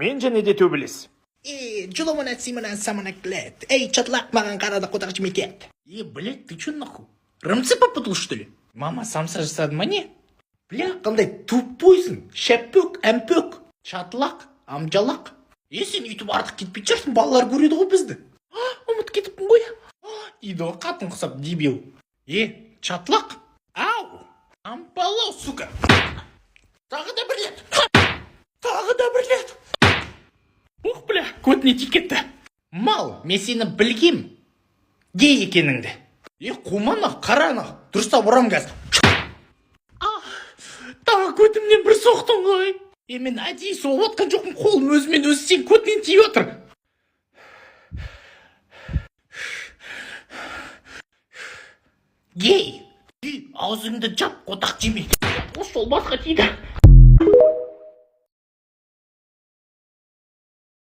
мен және де төбелес. Жылымына симына самына клет. Чатлак маған қарады қотақ жемекет. Блядь, ты чё нахуй? Рымцы попутал, что ли? Мама самса жасады ма не? Бля, қандай тупойсың. Шәппөк, әмпөк. Чатлак, амжалак. Сен үйтіп артық кетпей жүрсің, балалар көреді ғой бізді. Ұмыт кетіппін ғой. Иді ғой қатын құсап, дебил. Чатлак. Ау, ампалау, сука. Тағы да бір рет. Тағы да бір рет. Ух, бля, көтіне тикетті. Мал, мен сені білгем. Гей екеніңді. Қумана, қарана, дұрыстап ұрам қазір. Тағы көтімнен бір соқтың ғой. Мен әдейі соғып отқан жоқпын, қолым өзімен өзі сен көтінен тиіп отыр. Гей, аузыңды жап, қотақ жеме. Осы жол басқа тиді.